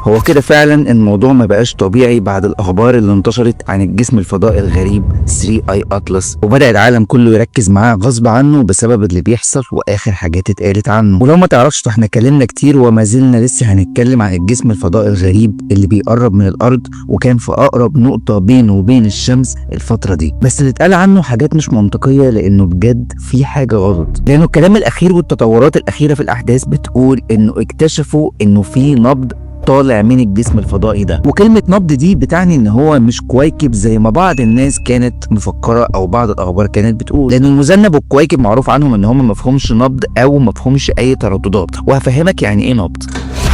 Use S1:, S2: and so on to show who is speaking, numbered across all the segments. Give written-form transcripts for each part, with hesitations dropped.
S1: هو كده فعلا الموضوع ما بقاش طبيعي بعد الاخبار اللي انتشرت عن الجسم الفضائي الغريب 3 اي اطلس، وبدأ العالم كله يركز معاه غصب عنه بسبب اللي بيحصل واخر حاجات اتقالت عنه. ولو ما تعرفش احنا اتكلمنا كتير وما زلنا لسه هنتكلم عن الجسم الفضائي الغريب اللي بيقرب من الارض وكان في اقرب نقطة بينه وبين الشمس الفترة دي، بس اللي اتقال عنه حاجات مش منطقية لانه بجد في حاجة غلط. لانه الكلام الاخير والتطورات الاخيرة في الاحداث بتقول انه اكتشفوا انه في نبض طالع من الجسم الفضائي ده، وكلمة نبض دي بتعني ان هو مش كويكب زي ما بعض الناس كانت مفكرة او بعض الاخبار كانت بتقول، لان المذنب والكويكب معروف عنهم ان هم مفهومش نبض او مفهومش اي ترددات. وهفهمك يعني ايه نبض.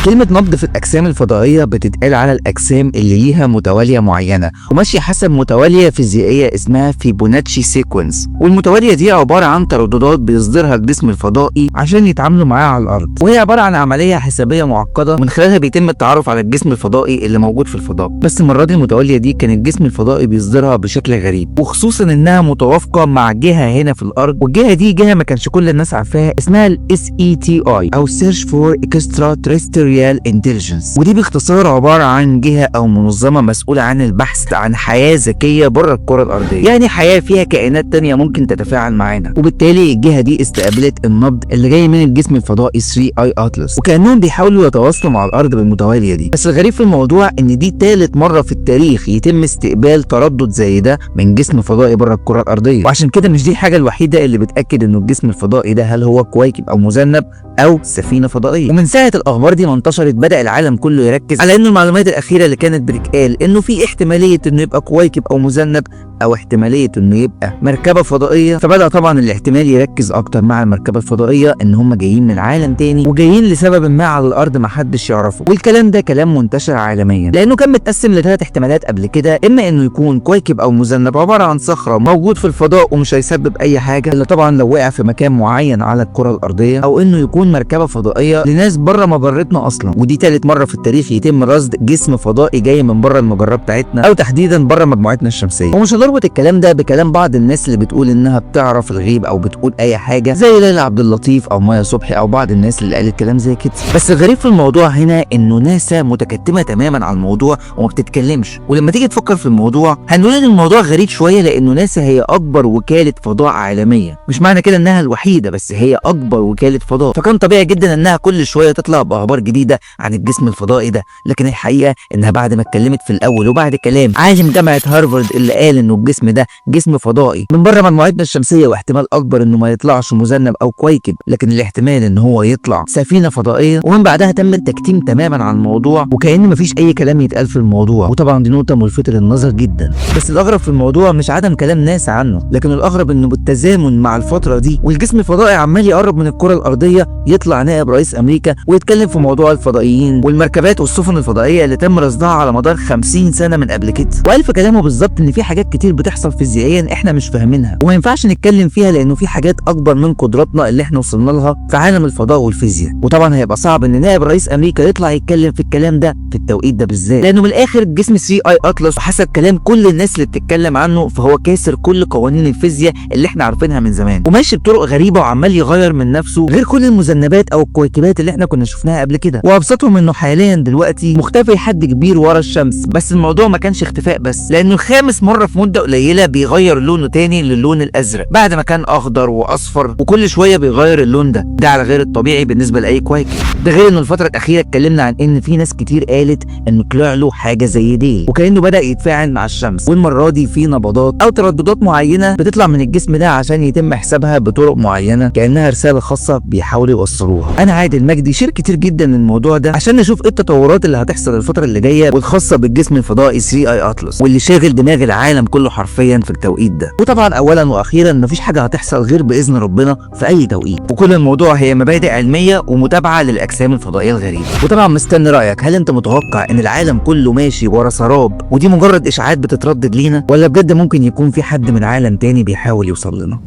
S1: كلمة نبض في الأجسام الفضائية بتتقال على الأجسام اللي ليها متوالية معينة وماشية حسب متوالية فيزيائية اسمها فيبوناتشي سيكونس، والمتوالية دي عبارة عن ترددات بيصدرها الجسم الفضائي عشان يتعاملوا معاها على الأرض، وهي عبارة عن عملية حسابية معقدة من خلالها بيتم التعرف على الجسم الفضائي اللي موجود في الفضاء. بس المرة دي المتوالية دي كان الجسم الفضائي بيصدرها بشكل غريب، وخصوصا إنها متوافقة مع جهة هنا في الأرض، والجهة دي جهة ما كانش كل الناس عارفاها اسمها ال SETI أو Search for Extraterrestrial Intelligence، ودي باختصار عبارة عن جهة أو منظمة مسؤولة عن البحث عن حياة ذكية بره الكرة الأرضية، يعني حياة فيها كائنات تانية ممكن تتفاعل معانا. وبالتالي الجهة دي استقبلت النبض اللي جاي من الجسم الفضائي 3 اي اطلس، وكأنهم بيحاولوا يتواصلوا مع الأرض بالمتوالية دي. بس الغريب في الموضوع إن دي تالت مرة في التاريخ يتم استقبال تردد زي ده من جسم فضائي بره الكرة الأرضية، وعشان كده مش دي الحاجة الوحيدة اللي بتأكد إنه الجسم الفضائي ده هل هو كويكب أو مذنب أو سفينة فضائية. ومن ساعة الأخبار دي ما انتشرت بدأ العالم كله يركز على إنه المعلومات الأخيرة اللي كانت بتتقال إنه في احتمالية إنه يبقى كويكب أو مذنب أو احتمالية إنه يبقى مركبة فضائية، فبدأ طبعا الاحتمال يركز أكتر مع المركبة الفضائية إن هم جايين من عالم تاني وجايين لسبب ما على الأرض ما حدش يعرفه. والكلام ده كلام منتشر عالميا لأنه كان متقسم لثلاث احتمالات قبل كده، إما إنه يكون كويكب أو مذنب عبارة عن صخرة موجود في الفضاء ومش هيسبب أي حاجة إلا طبعا لو وقع في مكان معين على الكرة الأرضية، أو إنه يكون مركبة فضائية لناس بره مجرتنا أصلا، ودي تالت مرة في التاريخ يتم رصد جسم فضائي جاي من بره المجرة بتاعتنا أو تحديدا بره مجموعتنا الشمسية. ومش هنربط الكلام ده بكلام بعض الناس اللي بتقول إنها بتعرف الغيب أو بتقول أي حاجة زي ليلى عبد اللطيف أو مايا صبحي أو بعض الناس اللي قالت كلام زي كده. بس الغريب في الموضوع هنا إنه ناسا متكتمة تماما عن الموضوع وما بتتكلمش. ولما تيجي تفكر في الموضوع هنقول إن الموضوع غريب شوية، لأنه ناسا هي أكبر وكالة فضاء عالمية، مش معنى كده إنها الوحيدة بس هي أكبر وكالة فضاء، فكان طبيعي جدا إنها كل شوية تطلع بأخبار جديدة عن الجسم الفضائي ده. لكن الحقيقة إنها بعد ما اتكلمت في الأول وبعد كلام عالم جامعة هارفارد اللي قال إنه الجسم ده جسم فضائي من بره مجموعتنا الشمسية واحتمال أكبر إنه ما يطلعش مذنب أو كويكب لكن الاحتمال إن هو يطلع سفينة فضائية، ومن بعدها تم التكتيم تماما عن الموضوع وكأن مفيش أي كلام يتقال في الموضوع. وطبعا دي نقطة ملفتة للنظر جدا، بس الأغرب في الموضوع مش عدم كلام ناس عنه، لكن الأغرب إنه بالتزامن مع الفترة دي والجسم الفضائي عمال يقرب من الكرة الأرضية يطلع نائب رئيس أمريكا ويتكلم في موضوع الفضائيين والمركبات والسفن الفضائية اللي تم رصدها على مدار 50 سنة من قبل كده، وقال في كلامه بالظبط إن في حاجات كتير بتحصل فيزيائيا إحنا مش فاهمينها وما ينفعش نتكلم فيها لأنه في حاجات أكبر من قدراتنا اللي إحنا وصلنا لها في عالم الفضاء والفيزياء. وطبعا هيبقى صعب إن نائب رئيس أمريكا يطلع يتكلم في الكلام ده في التوقيت ده بالذات، لأنه من الآخر جسم 3 اي اطلس وحسب كلام كل الناس اللي بتتكلم عنه فهو كاسر كل قوانين الفيزياء اللي إحنا عارفينها من زمان وماشي بطرق غريبة وعمال يغير من نفسه غير كل المذنبات أو الكويكبات اللي إحنا كنا شفناها قبل كده. وأبسطهم إنه حاليا دلوقتي مختفي حد كبير ورا الشمس، بس الموضوع ما كانش اختفاء بس، لأنه الخامس مرة في مدة قليلة بيغير لونه تاني للون الأزرق بعد ما كان أخضر وأصفر وكل شوية بيغير اللون ده على غير الطبيعي بالنسبة لأي كويكب. ده غير إنه الفترة الأخيرة اتكلمنا عن إن في ناس كتير قالت إنه طلع له حاجة زي دي وكأنه بدأ يتفاعل مع الشمس، والمرة دي في نبضات أو ترددات معينة بتطلع من الجسم ده عشان يتم حسابها بطرق معينة كأنها رسالة خاصة بيحاولوا يوصلوها. أنا عادل مجدي شير كتير جدا الموضوع ده عشان نشوف إيه التطورات اللي هتحصل الفترة اللي جاية والخاصة بالجسم الفضائي 3 اي اطلس واللي شاغل دماغ العالم كله حرفيا في التوقيت ده. وطبعا أولا وأخيرا مفيش حاجة هتحصل غير بإذن ربنا في أي توقيت، وكل الموضوع هي مبادئ علمية ومتابعة للأجسام الفضائية الغريبة. وطبعا مستني رأيك، هل أنت متوقع إن العالم كله ماشي ورا سراب ودي مجرد إشاعات بتتردد لينا، ولا بجد ممكن يكون في حد من عالم تاني بيحاول يوصل لنا؟